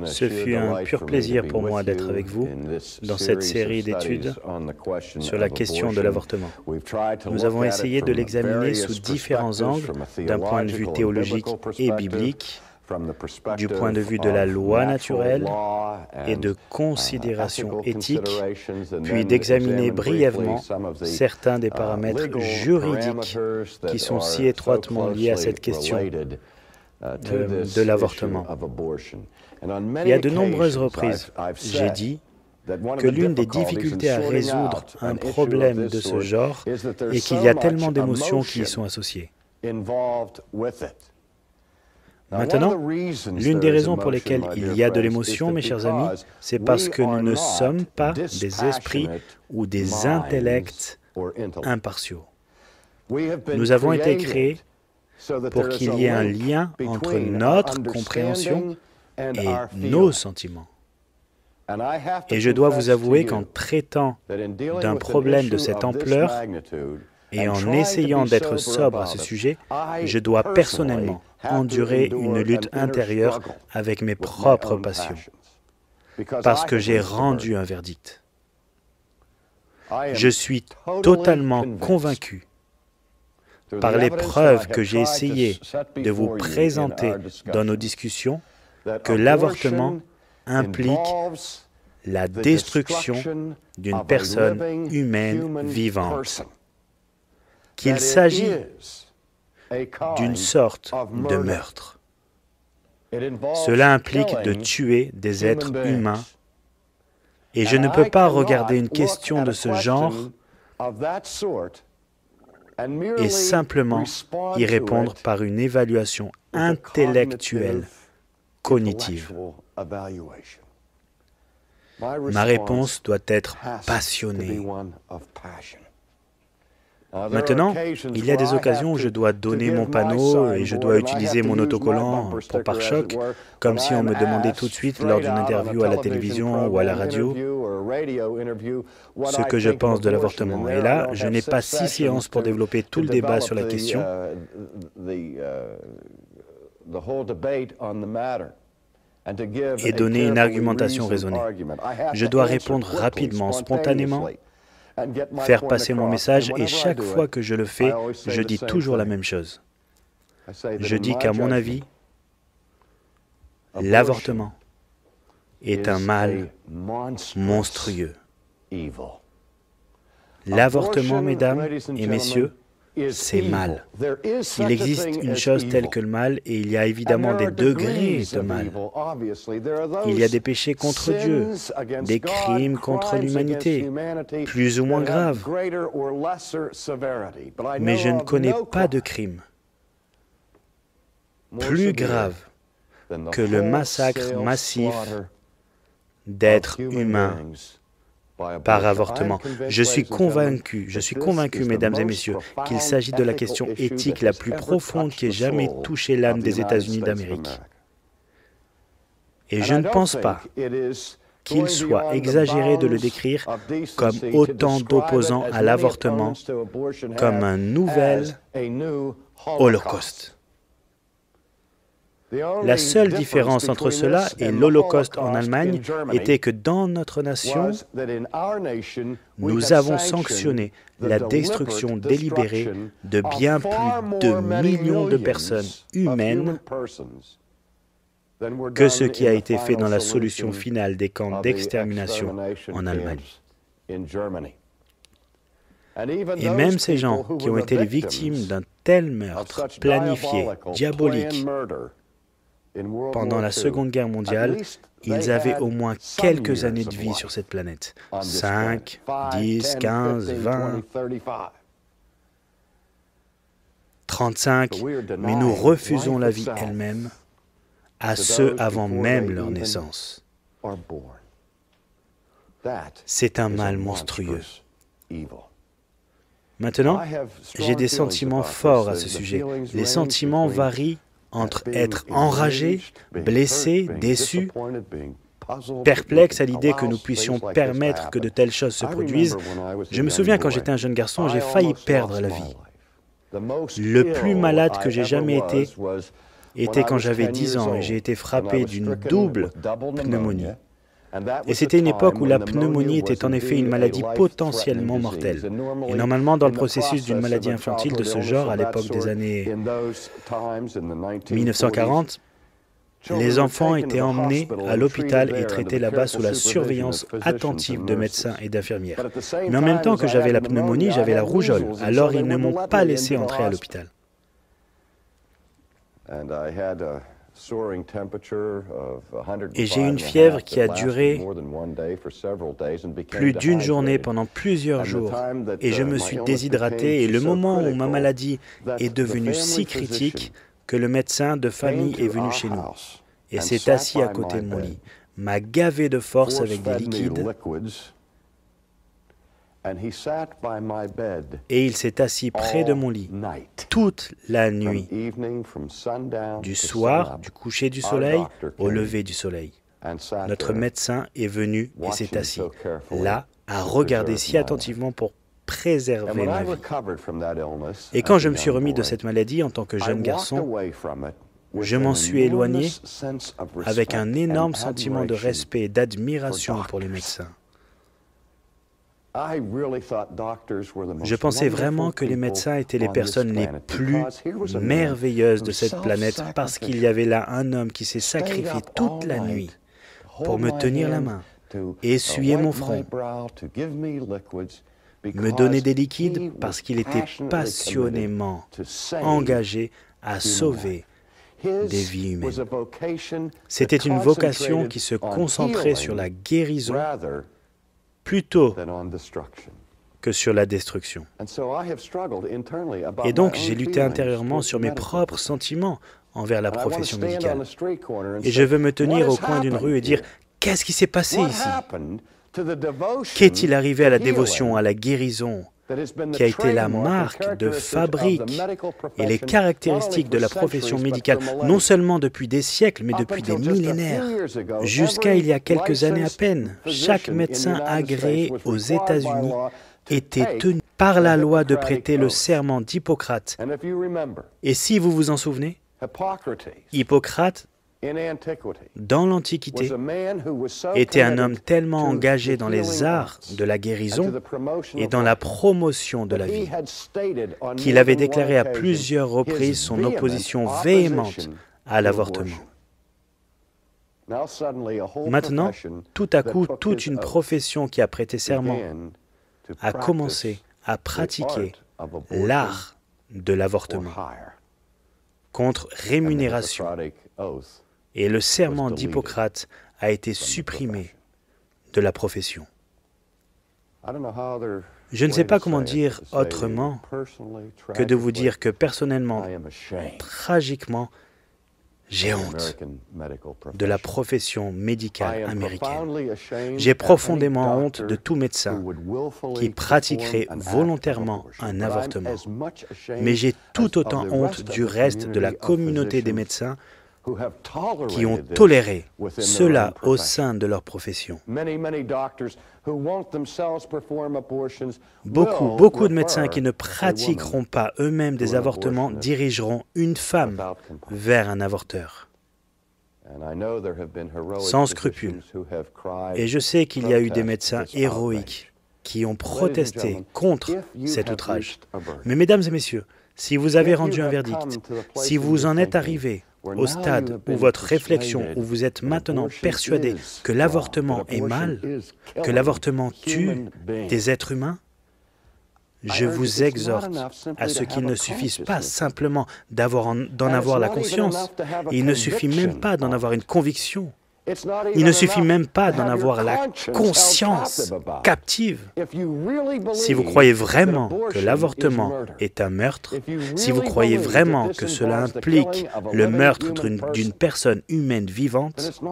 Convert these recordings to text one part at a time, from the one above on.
Ce fut un pur plaisir pour moi d'être avec vous dans cette série d'études sur la question de l'avortement. Nous avons essayé de l'examiner sous différents angles, d'un point de vue théologique et biblique, du point de vue de la loi naturelle et de considérations éthiques, puis d'examiner brièvement certains des paramètres juridiques qui sont si étroitement liés à cette question de l'avortement. Et à de nombreuses reprises, j'ai dit que l'une des difficultés à résoudre un problème de ce genre est qu'il y a tellement d'émotions qui y sont associées. Maintenant, l'une des raisons pour lesquelles il y a de l'émotion, mes chers amis, c'est parce que nous ne sommes pas des esprits ou des intellects impartiaux. Nous avons été créés pour qu'il y ait un lien entre notre compréhension et nos sentiments. Et je dois vous avouer qu'en traitant d'un problème de cette ampleur et en essayant d'être sobre à ce sujet, je dois personnellement endurer une lutte intérieure avec mes propres passions, parce que j'ai rendu un verdict. Je suis totalement convaincu par les preuves que j'ai essayé de vous présenter dans nos discussions que l'avortement implique la destruction d'une personne humaine vivante, qu'il s'agit d'une sorte de meurtre. Cela implique de tuer des êtres humains, et je ne peux pas regarder une question de ce genre et simplement y répondre par une évaluation intellectuelle, cognitive. Ma réponse doit être passionnée. Maintenant, il y a des occasions où je dois donner mon panneau et je dois utiliser mon autocollant pour pare-choc, comme si on me demandait tout de suite lors d'une interview à la télévision ou à la radio ce que je pense de l'avortement. Et là, je n'ai pas 6 séances pour développer tout le débat sur la question et donner une argumentation raisonnée. Je dois répondre rapidement, spontanément, faire passer mon message, et chaque fois que je le fais, je dis toujours la même chose. Je dis qu'à mon avis, l'avortement est un mal monstrueux. L'avortement, mesdames et messieurs, c'est mal. Il existe une chose telle que le mal, et il y a évidemment des degrés de mal. Il y a des péchés contre Dieu, des crimes contre l'humanité, plus ou moins graves. Mais je ne connais pas de crime plus grave que le massacre massif d'êtres humains par avortement. Je suis convaincu, mesdames et messieurs, qu'il s'agit de la question éthique la plus profonde qui ait jamais touché l'âme des États-Unis d'Amérique. Et je ne pense pas qu'il soit exagéré de le décrire comme autant d'opposants à l'avortement, comme un nouvel holocauste. La seule différence entre cela et l'Holocauste en Allemagne était que dans notre nation, nous avons sanctionné la destruction délibérée de bien plus de millions de personnes humaines que ce qui a été fait dans la solution finale des camps d'extermination en Allemagne. Et même ces gens qui ont été les victimes d'un tel meurtre planifié, diabolique, pendant la Seconde Guerre mondiale, ils avaient au moins quelques années de vie sur cette planète. 5, 10, 15, 20, 35, mais nous refusons la vie elle-même à ceux avant même leur naissance. C'est un mal monstrueux. Maintenant, j'ai des sentiments forts à ce sujet. Les sentiments varient entre être enragé, blessé, déçu, perplexe à l'idée que nous puissions permettre que de telles choses se produisent. Je me souviens quand j'étais un jeune garçon, j'ai failli perdre la vie. Le plus malade que j'ai jamais été était quand j'avais 10 ans et j'ai été frappé d'une double pneumonie. Et c'était une époque où la pneumonie était en effet une maladie potentiellement mortelle. Et normalement, dans le processus d'une maladie infantile de ce genre, à l'époque des années 1940, les enfants étaient emmenés à l'hôpital et traités là-bas sous la surveillance attentive de médecins et d'infirmières. Mais en même temps que j'avais la pneumonie, j'avais la rougeole. Alors ils ne m'ont pas laissé entrer à l'hôpital. Et j'ai eu une fièvre qui a duré plus d'une journée pendant plusieurs jours. Et je me suis déshydraté. Et le moment où ma maladie est devenue si critique que le médecin de famille est venu chez nous et s'est assis à côté de mon lit, m'a gavé de force avec des liquides et il s'est assis près de mon lit toute la nuit, du soir, du coucher du soleil au lever du soleil. Notre médecin est venu et s'est assis là, à regarder si attentivement pour préserver ma vie. Et quand je me suis remis de cette maladie en tant que jeune garçon, je m'en suis éloigné avec un énorme sentiment de respect et d'admiration pour les médecins. Je pensais vraiment que les médecins étaient les personnes les plus merveilleuses de cette planète parce qu'il y avait là un homme qui s'est sacrifié toute la nuit pour me tenir la main, essuyer mon front, me donner des liquides parce qu'il était passionnément engagé à sauver des vies humaines. C'était une vocation qui se concentrait sur la guérison plutôt que sur la destruction. Et donc, j'ai lutté intérieurement sur mes propres sentiments envers la profession médicale. Et je veux me tenir au coin d'une rue et dire, qu'est-ce qui s'est passé ici? Qu'est-il arrivé à la dévotion, à la guérison, qui a été la marque de fabrique et les caractéristiques de la profession médicale, non seulement depuis des siècles, mais depuis des millénaires. Jusqu'à il y a quelques années à peine, chaque médecin agréé aux États-Unis était tenu par la loi de prêter le serment d'Hippocrate. Et si vous vous en souvenez, Hippocrate, dans l'Antiquité, était un homme tellement engagé dans les arts de la guérison et dans la promotion de la vie qu'il avait déclaré à plusieurs reprises son opposition véhémente à l'avortement. Maintenant, tout à coup, toute une profession qui a prêté serment a commencé à pratiquer l'art de l'avortement contre rémunération. Et le serment d'Hippocrate a été supprimé de la profession. Je ne sais pas comment dire autrement que de vous dire que personnellement, tragiquement, j'ai honte de la profession médicale américaine. J'ai profondément honte de tout médecin qui pratiquerait volontairement un avortement. Mais j'ai tout autant honte du reste de la communauté des médecins qui ont toléré cela au sein de leur profession. Beaucoup de médecins qui ne pratiqueront pas eux-mêmes des avortements dirigeront une femme vers un avorteur, sans scrupule. Et je sais qu'il y a eu des médecins héroïques qui ont protesté contre cet outrage. Mais mesdames et messieurs, si vous avez rendu un verdict, si vous en êtes arrivés au stade où votre réflexion, où vous êtes maintenant persuadé que l'avortement est mal, que l'avortement tue des êtres humains, je vous exhorte à ce qu'il ne suffise pas simplement d'en avoir la conscience, il ne suffit même pas d'en avoir une conviction. Il ne suffit même pas d'en avoir la conscience captive. Si vous croyez vraiment que l'avortement est un meurtre, si vous croyez vraiment que cela implique le meurtre d'une personne humaine vivante,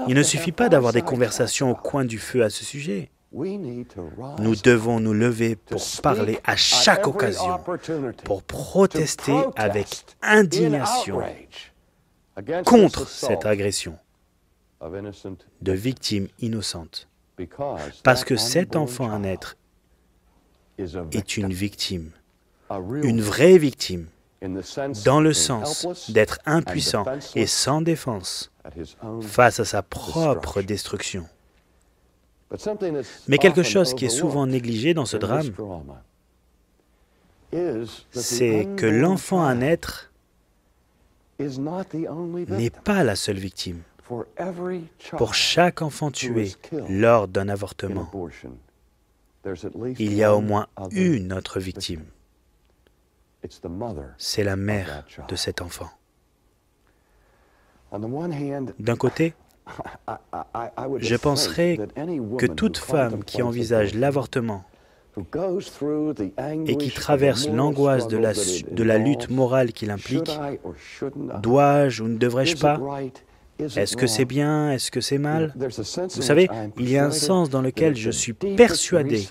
il ne suffit pas d'avoir des conversations au coin du feu à ce sujet. Nous devons nous lever pour parler à chaque occasion, pour protester avec indignation contre cette agression de victimes innocentes, parce que cet enfant à naître est une victime, une vraie victime, dans le sens d'être impuissant et sans défense face à sa propre destruction. Mais quelque chose qui est souvent négligé dans ce drame, c'est que l'enfant à naître n'est pas la seule victime. Pour chaque enfant tué lors d'un avortement, il y a au moins une autre victime. C'est la mère de cet enfant. D'un côté, je penserais que toute femme qui envisage l'avortement et qui traverse l'angoisse de la lutte morale qu'il implique, dois-je ou ne devrais-je pas? Est-ce que c'est bien? Est-ce que c'est mal? Vous savez, il y a un sens dans lequel je suis persuadé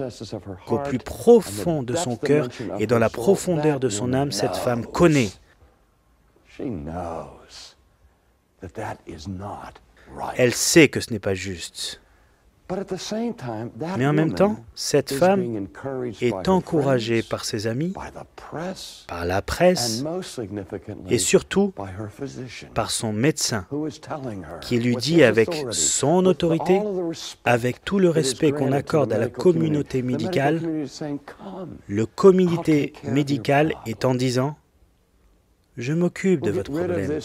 qu'au plus profond de son cœur et dans la profondeur de son âme, cette femme connaît. Elle sait que ce n'est pas juste. Mais en même temps, cette femme est encouragée par ses amis, par la presse et surtout par son médecin qui lui dit avec son autorité, avec tout le respect qu'on accorde à la communauté médicale, le comité médical est en disant « Je m'occupe de votre problème.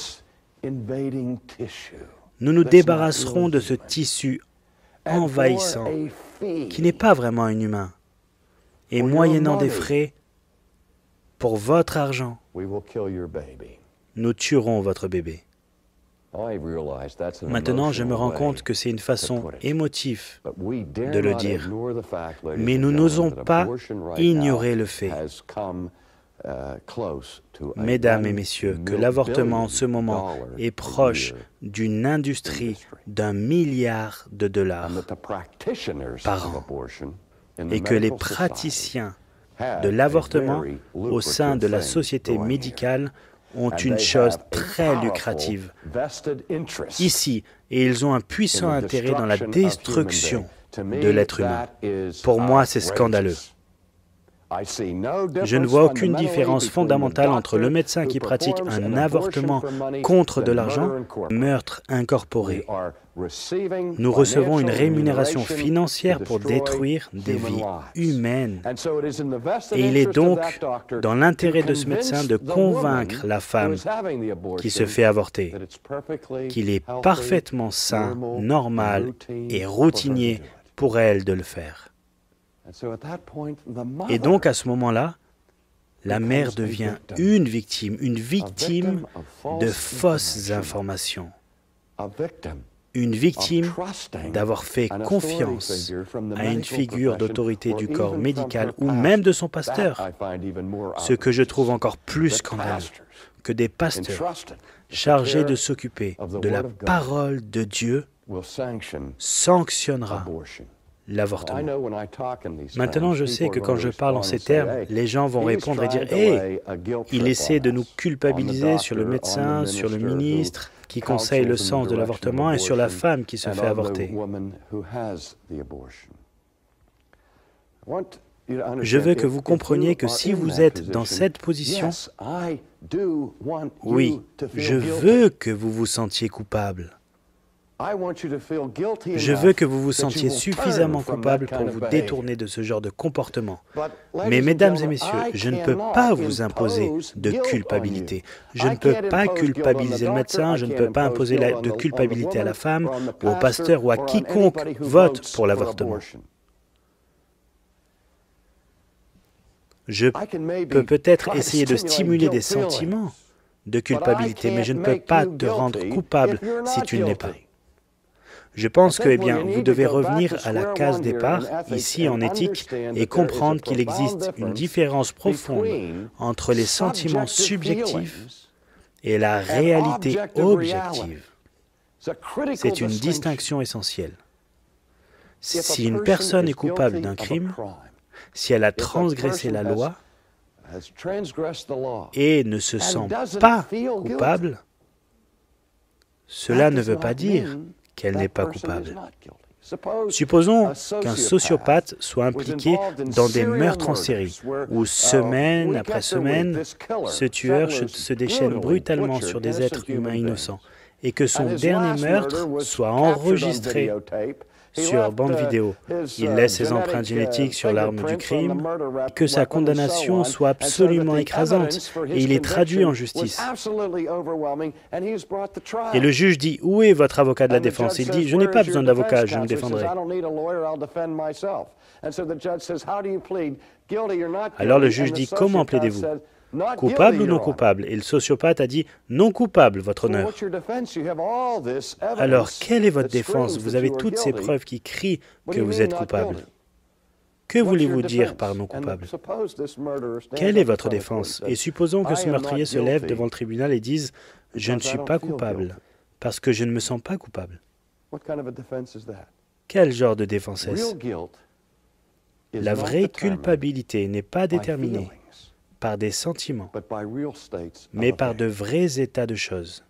Nous nous débarrasserons de ce tissu envahissant, qui n'est pas vraiment un humain, et moyennant des frais, pour votre argent, nous tuerons votre bébé. » Maintenant, je me rends compte que c'est une façon émotive de le dire, mais nous n'osons pas ignorer le fait, mesdames et messieurs, que l'avortement en ce moment est proche d'une industrie d'1 milliard de dollars par an et que les praticiens de l'avortement au sein de la société médicale ont une chose très lucrative ici et ils ont un puissant intérêt dans la destruction de l'être humain. Pour moi, c'est scandaleux. Je ne vois aucune différence fondamentale entre le médecin qui pratique un avortement contre de l'argent, meurtre incorporé. Nous recevons une rémunération financière pour détruire des vies humaines. Et il est donc dans l'intérêt de ce médecin de convaincre la femme qui se fait avorter qu'il est parfaitement sain, normal et routinier pour elle de le faire. Et donc, à ce moment-là, la mère devient une victime de fausses informations, une victime d'avoir fait confiance à une figure d'autorité du corps médical ou même de son pasteur, ce que je trouve encore plus scandaleux, que des pasteurs chargés de s'occuper de la parole de Dieu sanctionnera l'avortement. Maintenant, je sais que quand je parle en ces termes, les gens vont répondre et dire « Hey, il essaie de nous culpabiliser sur le médecin, sur le ministre qui conseille le sens de l'avortement et sur la femme qui se fait avorter. » Je veux que vous compreniez que si vous êtes dans cette position, oui, je veux que vous vous sentiez coupable. Je veux que vous vous sentiez suffisamment coupable pour vous détourner de ce genre de comportement. Mais mesdames et messieurs, je ne peux pas vous imposer de culpabilité. Je ne peux pas culpabiliser le médecin, je ne peux pas imposer de culpabilité à la femme, ou au pasteur, ou à quiconque vote pour l'avortement. Je peux peut-être essayer de stimuler des sentiments de culpabilité, mais je ne peux pas te rendre coupable si tu ne l'es pas. Je pense que, vous devez revenir à la case départ, ici en éthique, et comprendre qu'il existe une différence profonde entre les sentiments subjectifs et la réalité objective. C'est une distinction essentielle. Si une personne est coupable d'un crime, si elle a transgressé la loi et ne se sent pas coupable, cela ne veut pas dire qu'elle n'est pas coupable. Supposons qu'un sociopathe soit impliqué dans des meurtres en série, où semaine après semaine, ce tueur se déchaîne brutalement sur des êtres humains innocents, et que son dernier meurtre soit enregistré sur bande vidéo. Il laisse ses empreintes génétiques sur l'arme du crime, que sa condamnation soit absolument écrasante, et il est traduit en justice. Et le juge dit, où est votre avocat de la défense? Il dit, je n'ai pas besoin d'avocat, je me défendrai. Alors le juge dit, comment plaidez-vous? Coupable ou non coupable? Et le sociopathe a dit, non coupable, votre honneur. Alors, quelle est votre défense? Vous avez toutes ces preuves qui crient que vous êtes coupable. Que voulez-vous dire par non coupable? Quelle est votre défense? Et supposons que ce meurtrier se lève devant le tribunal et dise, je ne suis pas coupable, parce que je ne me sens pas coupable. Quel genre de défense est-ce? La vraie culpabilité n'est pas déterminée par des sentiments, mais par de vrais états de choses.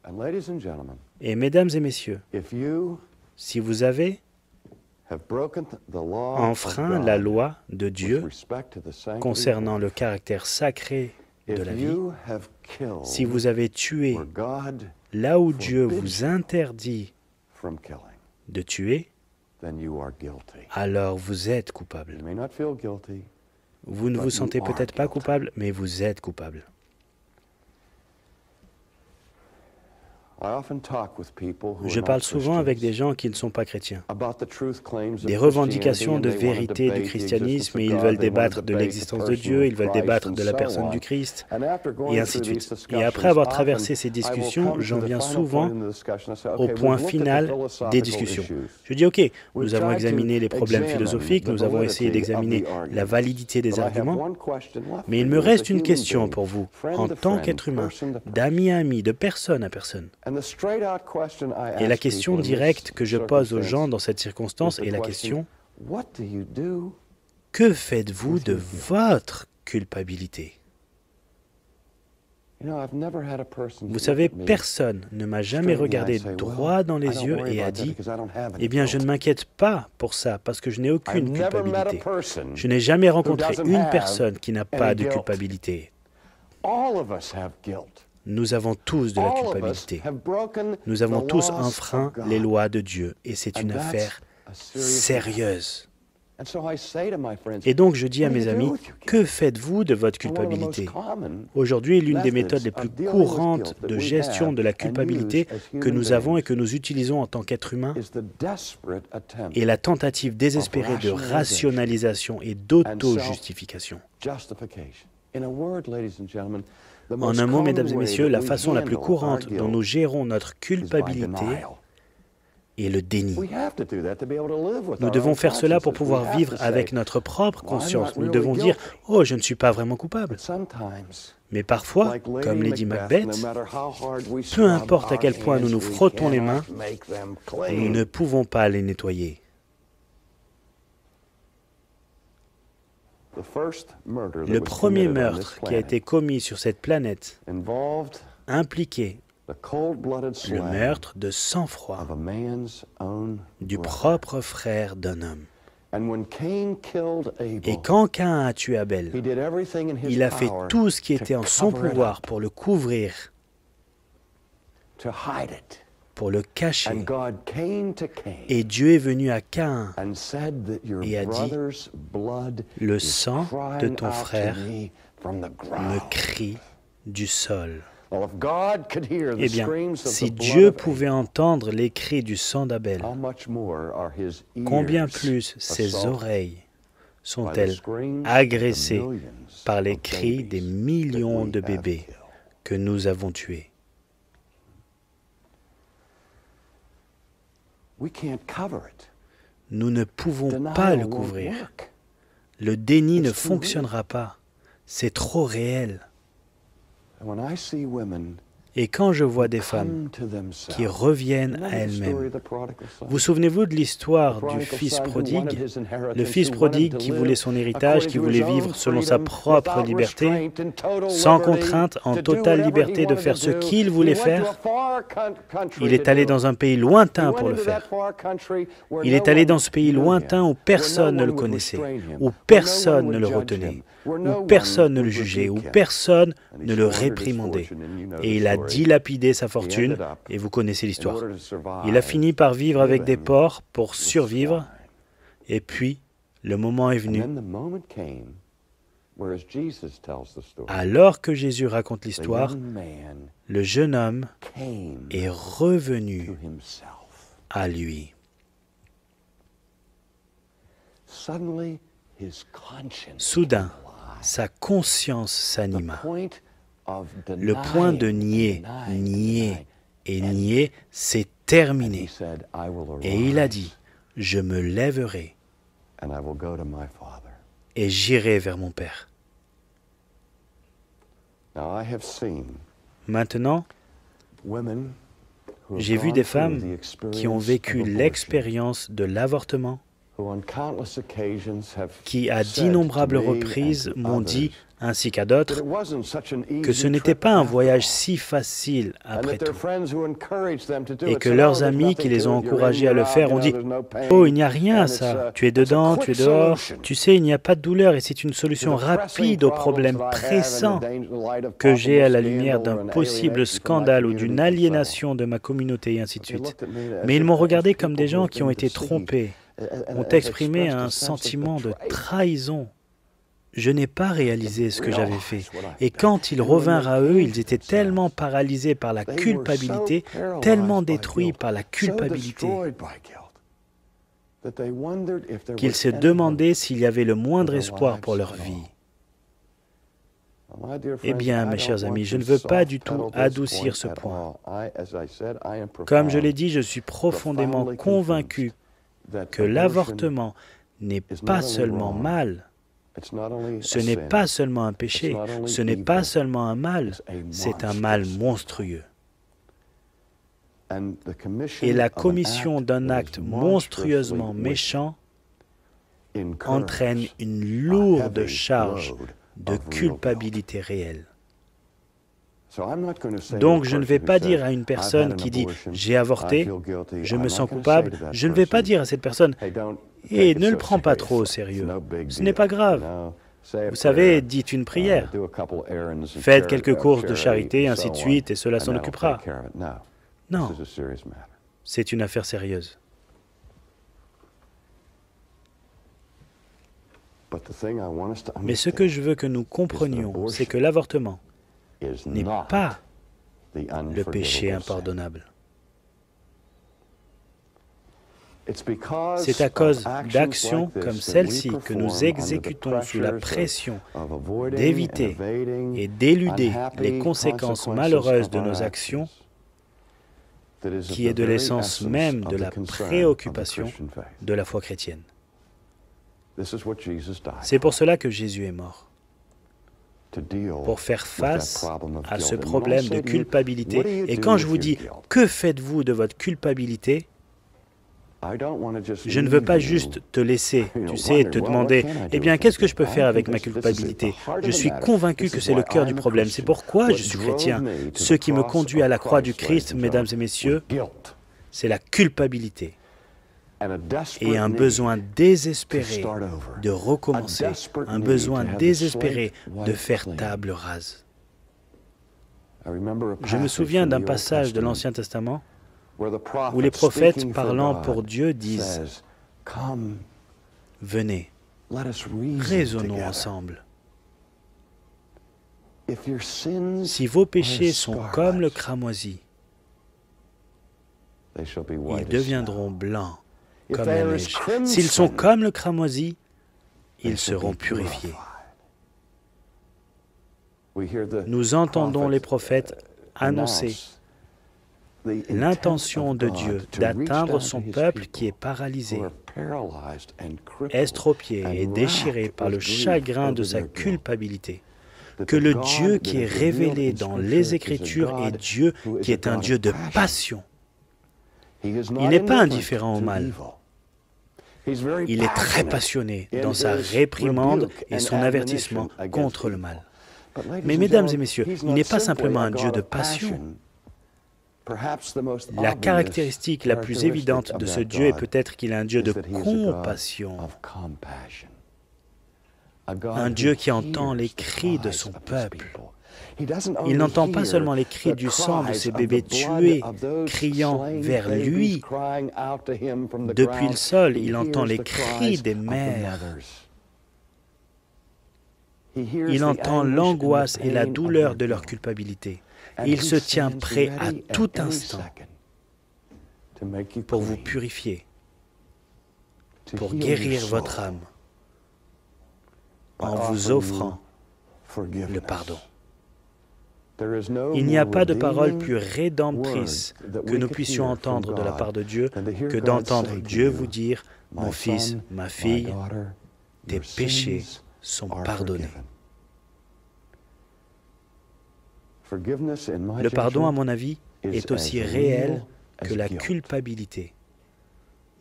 Et mesdames et messieurs, si vous avez enfreint la loi de Dieu concernant le caractère sacré de la vie, si vous avez tué là où Dieu vous interdit de tuer, alors vous êtes coupable. Vous ne vous sentez peut-être pas coupable, mais vous êtes coupable. Je parle souvent avec des gens qui ne sont pas chrétiens, des revendications de vérité du christianisme, et ils veulent débattre de l'existence de Dieu, ils veulent débattre de la personne du Christ, et ainsi de suite. Et après avoir traversé ces discussions, j'en viens souvent au point final des discussions. Je dis, ok, nous avons examiné les problèmes philosophiques, nous avons essayé d'examiner la validité des arguments, mais il me reste une question pour vous, en tant qu'être humain, d'ami à ami, de personne à personne. Et la question directe que je pose aux gens dans cette circonstance est la question, que faites-vous de votre culpabilité? Vous savez, personne ne m'a jamais regardé droit dans les yeux et a dit, « Eh bien, je ne m'inquiète pas pour ça, parce que je n'ai aucune culpabilité. » Je n'ai jamais rencontré une personne qui n'a pas de culpabilité. Nous avons tous de la culpabilité. Nous avons tous enfreint les lois de Dieu, et c'est une affaire sérieuse. Et donc je dis à mes amis, que faites-vous de votre culpabilité? Aujourd'hui, l'une des méthodes les plus courantes de gestion de la culpabilité que nous avons et que nous utilisons en tant qu'êtres humains est la tentative désespérée de rationalisation et d'auto-justification. En un mot, mesdames et messieurs, la façon la plus courante dont nous gérons notre culpabilité est le déni. Nous devons faire cela pour pouvoir vivre avec notre propre conscience. Nous devons dire, « Oh, je ne suis pas vraiment coupable. » Mais parfois, comme Lady Macbeth, peu importe à quel point nous nous frottons les mains, nous ne pouvons pas les nettoyer. Le premier meurtre qui a été commis sur cette planète impliquait le meurtre de sang-froid du propre frère d'un homme. Et quand Caïn a tué Abel, il a fait tout ce qui était en son pouvoir pour le couvrir, pour le cacher. Et Dieu est venu à Caïn et a dit, « Le sang de ton frère me crie du sol. » Eh bien, si Dieu pouvait entendre les cris du sang d'Abel, combien plus ses oreilles sont-elles agressées par les cris des millions de bébés que nous avons tués? Nous ne pouvons pas le couvrir. Le déni ne fonctionnera pas. C'est trop réel. Et quand je vois des femmes qui reviennent à elles-mêmes, vous souvenez-vous de l'histoire du fils prodigue? Le fils prodigue qui voulait son héritage, qui voulait vivre selon sa propre liberté, sans contrainte, en totale liberté de faire ce qu'il voulait faire. Il est allé dans un pays lointain pour le faire. Il est allé dans ce pays lointain où personne ne le connaissait, où personne ne le retenait, où personne ne le jugeait, où personne ne le réprimandait. Et il a dilapidé sa fortune, et vous connaissez l'histoire. Il a fini par vivre avec des porcs pour survivre, et puis le moment est venu. Alors que Jésus raconte l'histoire, le jeune homme est revenu à lui. Soudain, sa conscience s'anima. Le point de nier, c'est terminé. Et il a dit, je me lèverai et j'irai vers mon Père. Maintenant, j'ai vu des femmes qui ont vécu l'expérience de l'avortement, qui à d'innombrables reprises m'ont dit, ainsi qu'à d'autres, que ce n'était pas un voyage si facile après tout, et que leurs amis qui les ont encouragés à le faire ont dit « Oh, il n'y a rien à ça, tu es dedans, tu es dehors, tu sais, il n'y a pas de douleur et c'est une solution rapide au problème pressant que j'ai à la lumière d'un possible scandale ou d'une aliénation de ma communauté et ainsi de suite. » Mais ils m'ont regardé comme des gens qui ont été trompés, ont exprimé un sentiment de trahison. Je n'ai pas réalisé ce que j'avais fait. Et quand ils revinrent à eux, ils étaient tellement paralysés par la culpabilité, tellement détruits par la culpabilité, qu'ils se demandaient s'il y avait le moindre espoir pour leur vie. Eh bien, mes chers amis, je ne veux pas du tout adoucir ce point. Comme je l'ai dit, je suis profondément convaincu que l'avortement n'est pas seulement mal, ce n'est pas seulement un péché, ce n'est pas seulement un mal, c'est un mal monstrueux. Et la commission d'un acte monstrueusement méchant entraîne une lourde charge de culpabilité réelle. Donc je ne vais pas dire à une personne qui dit « j'ai avorté, je me sens coupable », je ne vais pas dire à cette personne « et ne le prends pas trop au sérieux, ce n'est pas grave. Vous savez, dites une prière, faites quelques courses de charité, ainsi de suite, et cela s'en occupera. » Non, c'est une affaire sérieuse. Mais ce que je veux que nous comprenions, c'est que l'avortement n'est pas le péché impardonnable. C'est à cause d'actions comme celle-ci que nous exécutons sous la pression d'éviter et d'éluder les conséquences malheureuses de nos actions qui est de l'essence même de la préoccupation de la foi chrétienne. C'est pour cela que Jésus est mort, pour faire face à ce problème de culpabilité. Et quand je vous dis « que faites-vous de votre culpabilité ?», je ne veux pas juste te laisser, tu sais, te demander « eh bien, qu'est-ce que je peux faire avec ma culpabilité ?» Je suis convaincu que c'est le cœur du problème. C'est pourquoi je suis chrétien. Ce qui me conduit à la croix du Christ, mesdames et messieurs, c'est la culpabilité et un besoin désespéré de recommencer, un besoin désespéré de faire table rase. Je me souviens d'un passage de l'Ancien Testament où les prophètes parlant pour Dieu disent « Venez, raisonnons ensemble. Si vos péchés sont comme le cramoisi, ils deviendront blancs comme la neige. S'ils sont comme le cramoisi, ils seront purifiés. » Nous entendons les prophètes annoncer l'intention de Dieu d'atteindre son peuple qui est paralysé, estropié et déchiré par le chagrin de sa culpabilité. que le Dieu qui est révélé dans les Écritures est Dieu qui est un Dieu de passion. Il n'est pas indifférent au mal. Il est très passionné dans sa réprimande et son avertissement contre le mal. Mais mesdames et messieurs, il n'est pas simplement un Dieu de passion. La caractéristique la plus évidente de ce Dieu est peut-être qu'il est un Dieu de compassion. Un Dieu qui entend les cris de son peuple. Il n'entend pas seulement les cris du sang de ces bébés tués, criant vers lui. Depuis le sol, il entend les cris des mères. Il entend l'angoisse et la douleur de leur culpabilité. Il se tient prêt à tout instant pour vous purifier, pour guérir votre âme, en vous offrant le pardon. Il n'y a pas de parole plus rédemptrice que nous puissions entendre de la part de Dieu que d'entendre Dieu vous dire « Mon fils, ma fille, tes péchés sont pardonnés ». Le pardon, à mon avis, est aussi réel que la culpabilité.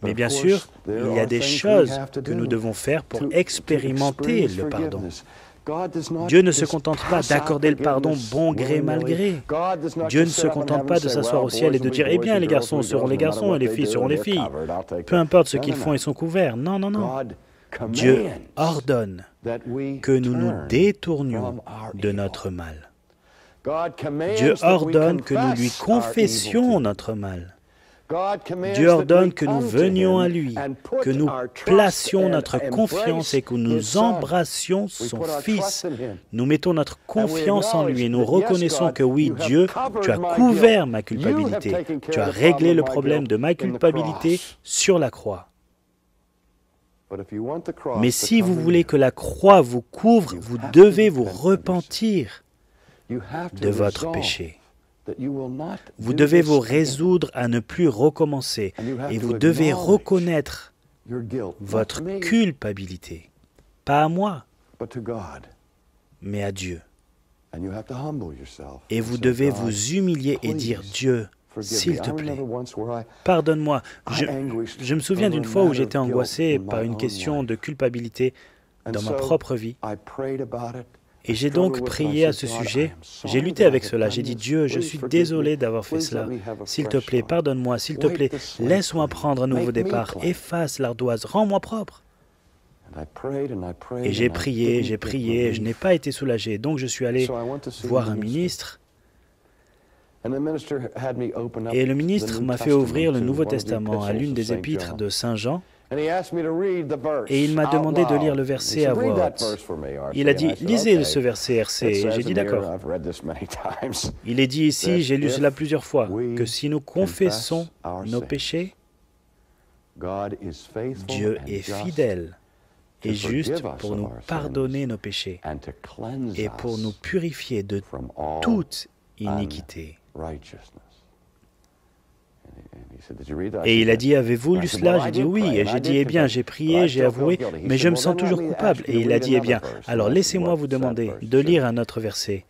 Mais bien sûr, il y a des choses que nous devons faire pour expérimenter le pardon. Dieu ne se contente pas d'accorder le pardon bon gré, mal gré. Dieu ne se contente pas de s'asseoir au ciel et de dire « Eh bien, les garçons seront les garçons et les filles seront les filles. Peu importe ce qu'ils font, ils sont couverts. » Non, non, non. Dieu ordonne que nous nous détournions de notre mal. Dieu ordonne que nous lui confessions notre mal. Dieu ordonne que nous venions à lui, que nous placions notre confiance et que nous embrassions son Fils. Nous mettons notre confiance en lui et nous reconnaissons que oui, Dieu, tu as couvert ma culpabilité. Tu as réglé le problème de ma culpabilité sur la croix. Mais si vous voulez que la croix vous couvre, vous devez vous repentir de votre péché. Vous devez vous résoudre à ne plus recommencer et vous devez reconnaître votre culpabilité. Pas à moi, mais à Dieu. Et vous devez vous humilier et dire « Dieu, s'il te plaît, pardonne-moi. » Je me souviens d'une fois où j'étais angoissé par une question de culpabilité dans ma propre vie. Et j'ai donc prié à ce sujet. J'ai lutté avec cela. J'ai dit, Dieu, je suis désolé d'avoir fait cela. S'il te plaît, pardonne-moi. S'il te plaît, laisse-moi prendre un nouveau départ. Efface l'ardoise. Rends-moi propre. Et j'ai prié. Je n'ai pas été soulagé. Donc je suis allé voir un ministre. Et le ministre m'a fait ouvrir le Nouveau Testament à l'une des épîtres de Saint Jean. Et il m'a demandé de lire le verset à voix haute. Il a dit, lisez ce verset RC. Et j'ai dit, d'accord. Il est dit ici, j'ai lu cela plusieurs fois, que si nous confessons nos péchés, Dieu est fidèle et juste pour nous pardonner nos péchés et pour nous purifier de toute iniquité. Et il a dit, avez-vous lu cela? J'ai dit oui. Et j'ai dit, eh bien, j'ai prié, j'ai avoué, mais je me sens toujours coupable. Et il a dit, eh bien, alors laissez-moi vous demander de lire un autre verset.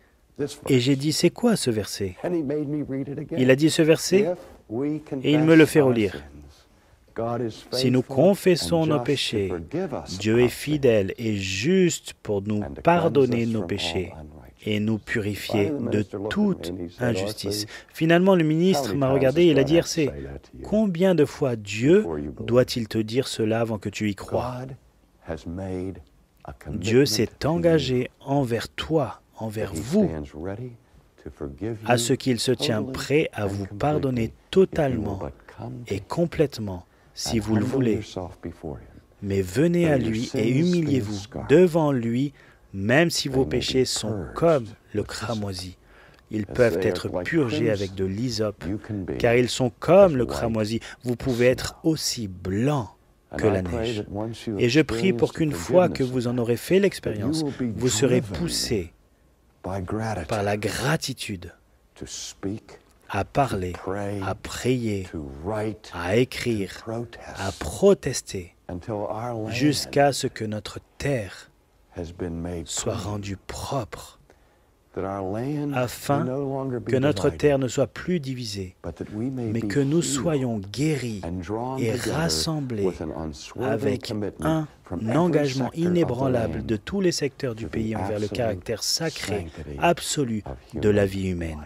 Et j'ai dit, c'est quoi ce verset? Il a dit ce verset, et il me le fait relire. Si nous confessons nos péchés, Dieu est fidèle et juste pour nous pardonner nos péchés et nous purifier de toute injustice. Finalement, le ministre m'a regardé et il a dit, RC, combien de fois Dieu doit-il te dire cela avant que tu y crois? Dieu s'est engagé envers toi, envers vous, à ce qu'il se tient prêt à vous pardonner totalement et complètement si vous le voulez. Mais venez à lui et humiliez-vous devant lui, même si vos péchés sont comme le cramoisi. Ils peuvent être purgés avec de l'hysope, car ils sont comme le cramoisi. Vous pouvez être aussi blanc que la neige. Et je prie pour qu'une fois que vous en aurez fait l'expérience, vous serez poussé par la gratitude à parler, à prier, à écrire, à protester, jusqu'à ce que notre terre soit rendue propre afin que notre terre ne soit plus divisée, mais que nous soyons guéris et rassemblés avec un engagement inébranlable de tous les secteurs du pays envers le caractère sacré, absolu de la vie humaine.